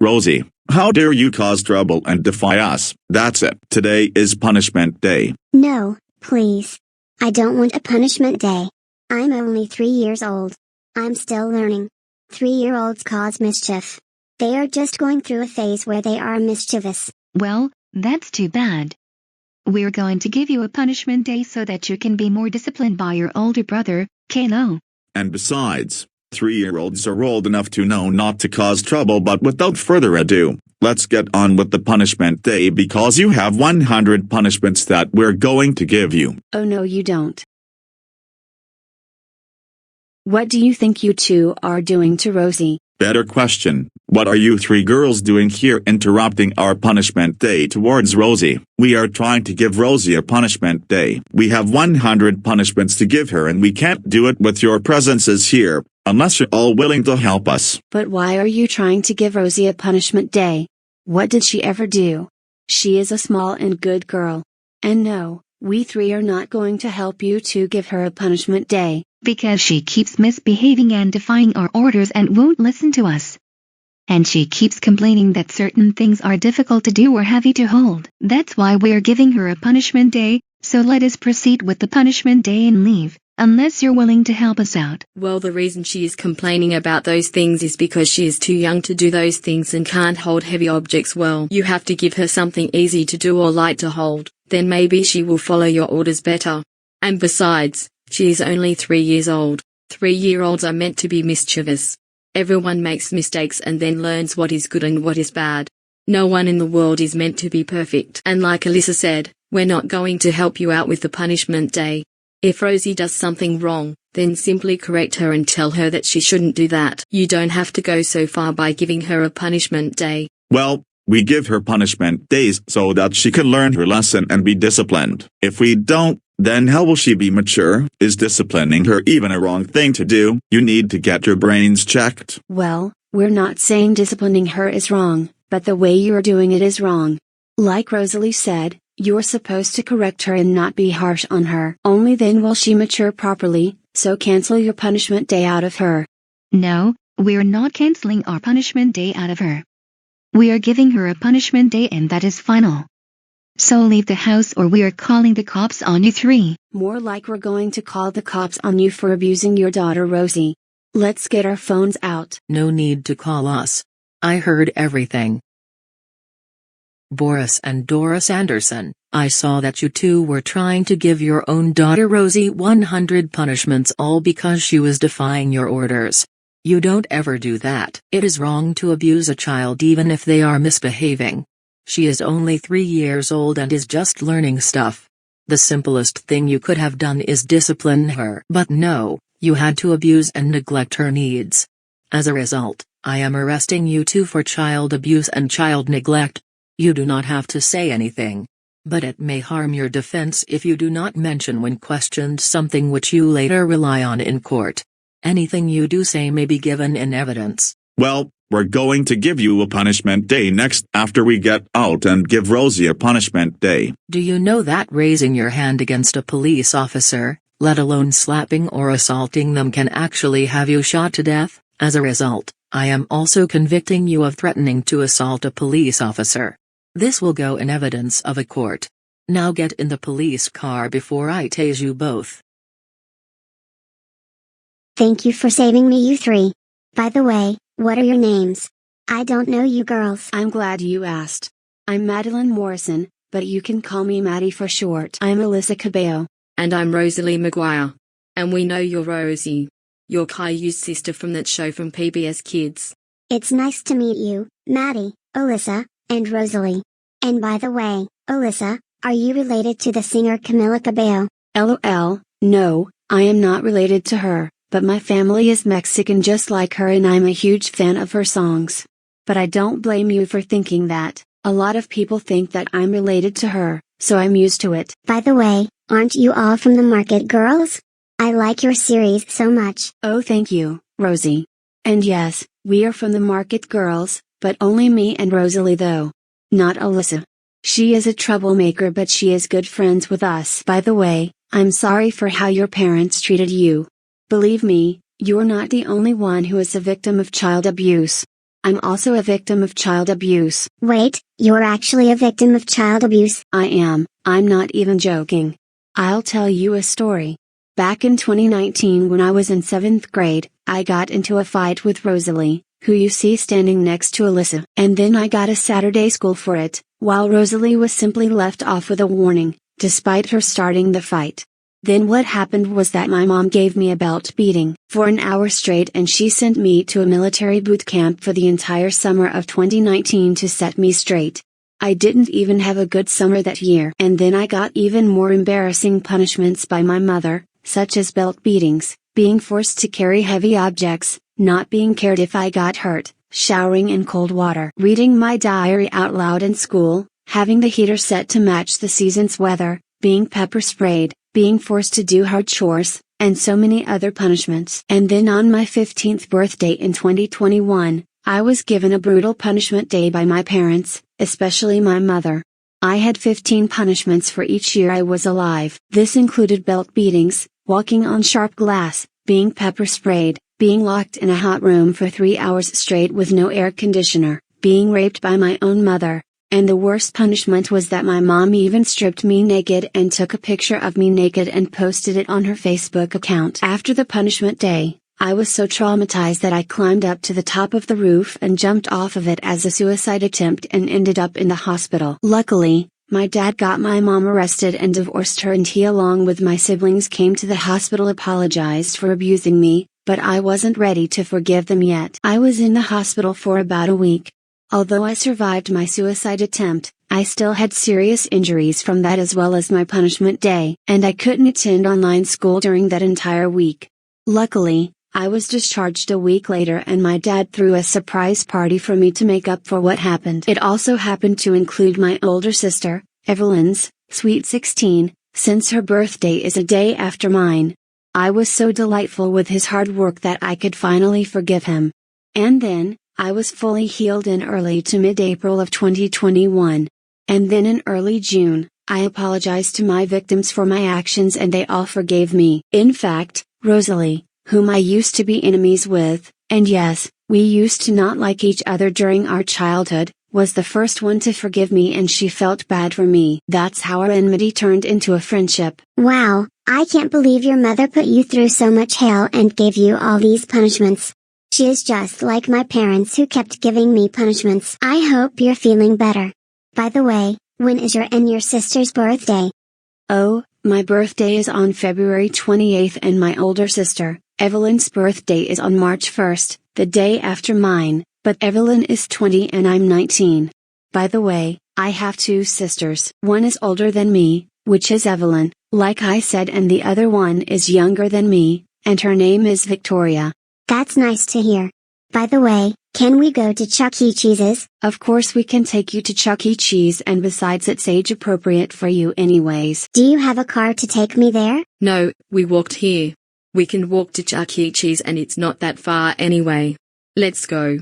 Rosie, how dare you cause trouble and defy us? That's it. Today is punishment day. No, please. I don't want a punishment day. I'm only 3 years old. I'm still learning. 3-year-olds cause mischief. They are just going through a phase where they are mischievous. Well, that's too bad. We're going to give you a punishment day so that you can be more disciplined by your older brother, Kalo. And besides, 3-year-olds are old enough to know not to cause trouble. But without further ado, let's get on with the punishment day because you have 100 punishments that we're going to give you. Oh no, you don't. What do you think you two are doing to Rosie? Better question. What are you 3 girls doing here interrupting our punishment day towards Rosie? We are trying to give Rosie a punishment day. We have 100 punishments to give her and we can't do it with your presences here, unless you're all willing to help us. But why are you trying to give Rosie a punishment day? What did she ever do? She is a small and good girl. And no, we 3 are not going to help you to give her a punishment day. Because she keeps misbehaving and defying our orders and won't listen to us. And she keeps complaining that certain things are difficult to do or heavy to hold. That's why we're giving her a punishment day, so let us proceed with the punishment day and leave, unless you're willing to help us out. Well, the reason she is complaining about those things is because she is too young to do those things and can't hold heavy objects well. You have to give her something easy to do or light to hold, then maybe she will follow your orders better. And besides, she is only 3 years old. 3-year-olds are meant to be mischievous. Everyone makes mistakes and then learns what is good and what is bad. No one in the world is meant to be perfect. And like Alyssa said, we're not going to help you out with the punishment day. If Rosie does something wrong, then simply correct her and tell her that she shouldn't do that. You don't have to go so far by giving her a punishment day. Well, we give her punishment days so that she can learn her lesson and be disciplined. If we don't, then how will she be mature? Is disciplining her even a wrong thing to do? You need to get your brains checked. Well, we're not saying disciplining her is wrong, but the way you're doing it is wrong. Like Rosalie said, you're supposed to correct her and not be harsh on her. Only then will she mature properly, so cancel your punishment day out of her. No, we're not canceling our punishment day out of her. We are giving her a punishment day and that is final. So leave the house or we are calling the cops on you 3. More like we're going to call the cops on you for abusing your daughter Rosie. Let's get our phones out. No need to call us. I heard everything. Boris and Doris Anderson, I saw that you two were trying to give your own daughter Rosie 100 punishments all because she was defying your orders. You don't ever do that. It is wrong to abuse a child even if they are misbehaving. She is only 3 years old and is just learning stuff. The simplest thing you could have done is discipline her. But no, you had to abuse and neglect her needs. As a result, I am arresting you two for child abuse and child neglect. You do not have to say anything. But it may harm your defense if you do not mention when questioned something which you later rely on in court. Anything you do say may be given in evidence. Well, we're going to give you a punishment day next after we get out and give Rosie a punishment day. Do you know that raising your hand against a police officer, let alone slapping or assaulting them, can actually have you shot to death? As a result, I am also convicting you of threatening to assault a police officer. This will go in evidence of a court. Now get in the police car before I tase you both. Thank you for saving me, you 3. By the way, what are your names? I don't know you girls. I'm glad you asked. I'm Madelyn Morrison, but you can call me Maddie for short. I'm Alyssa Cabello. And I'm Rosalie McGuire. And we know you're Rosie. You're Caillou's sister from that show from PBS Kids. It's nice to meet you, Maddie, Alyssa, and Rosalie. And by the way, Alyssa, are you related to the singer Camila Cabello? LOL, no, I am not related to her. But my family is Mexican just like her and I'm a huge fan of her songs. But I don't blame you for thinking that. A lot of people think that I'm related to her, so I'm used to it. By the way, aren't you all from the Market Girls? I like your series so much. Oh, thank you, Rosie. And yes, we are from the Market Girls, but only me and Rosalie though. Not Alyssa. She is a troublemaker but she is good friends with us. By the way, I'm sorry for how your parents treated you. Believe me, you're not the only one who is a victim of child abuse. I'm also a victim of child abuse. Wait, you're actually a victim of child abuse? I am, I'm not even joking. I'll tell you a story. Back in 2019 when I was in 7th grade, I got into a fight with Rosalie, who you see standing next to Alyssa. And then I got a Saturday school for it, while Rosalie was simply left off with a warning, despite her starting the fight. Then what happened was that my mom gave me a belt beating for an hour straight and she sent me to a military boot camp for the entire summer of 2019 to set me straight. I didn't even have a good summer that year. And then I got even more embarrassing punishments by my mother, such as belt beatings, being forced to carry heavy objects, not being cared if I got hurt, showering in cold water, reading my diary out loud in school, having the heater set to match the season's weather, being pepper sprayed, being forced to do hard chores, and so many other punishments. And then on my 15th birthday in 2021, I was given a brutal punishment day by my parents, especially my mother. I had 15 punishments for each year I was alive. This included belt beatings, walking on sharp glass, being pepper sprayed, being locked in a hot room for 3 hours straight with no air conditioner, being raped by my own mother. And the worst punishment was that my mom even stripped me naked and took a picture of me naked and posted it on her Facebook account. After the punishment day, I was so traumatized that I climbed up to the top of the roof and jumped off of it as a suicide attempt and ended up in the hospital. Luckily, my dad got my mom arrested and divorced her, and he along with my siblings came to the hospital, apologized for abusing me, but I wasn't ready to forgive them yet. I was in the hospital for about a week. Although I survived my suicide attempt, I still had serious injuries from that as well as my punishment day, and I couldn't attend online school during that entire week. Luckily, I was discharged a week later and my dad threw a surprise party for me to make up for what happened. It also happened to include my older sister, Evelyn's, sweet 16, since her birthday is a day after mine. I was so delightful with his hard work that I could finally forgive him. And then, I was fully healed in early to mid-April of 2021. And then in early June, I apologized to my victims for my actions and they all forgave me. In fact, Rosalie, whom I used to be enemies with, and yes, we used to not like each other during our childhood, was the first one to forgive me, and she felt bad for me. That's how our enmity turned into a friendship. Wow, I can't believe your mother put you through so much hell and gave you all these punishments. She is just like my parents who kept giving me punishments. I hope you're feeling better. By the way, when is your and your sister's birthday? Oh, my birthday is on February 28th and my older sister, Evelyn's birthday is on March 1st, the day after mine, but Evelyn is 20 and I'm 19. By the way, I have two sisters. One is older than me, which is Evelyn, like I said, and the other one is younger than me, and her name is Victoria. That's nice to hear. By the way, can we go to Chuck E. Cheese's? Of course we can take you to Chuck E. Cheese, and besides it's age appropriate for you anyways. Do you have a car to take me there? No, we walked here. We can walk to Chuck E. Cheese and it's not that far anyway. Let's go.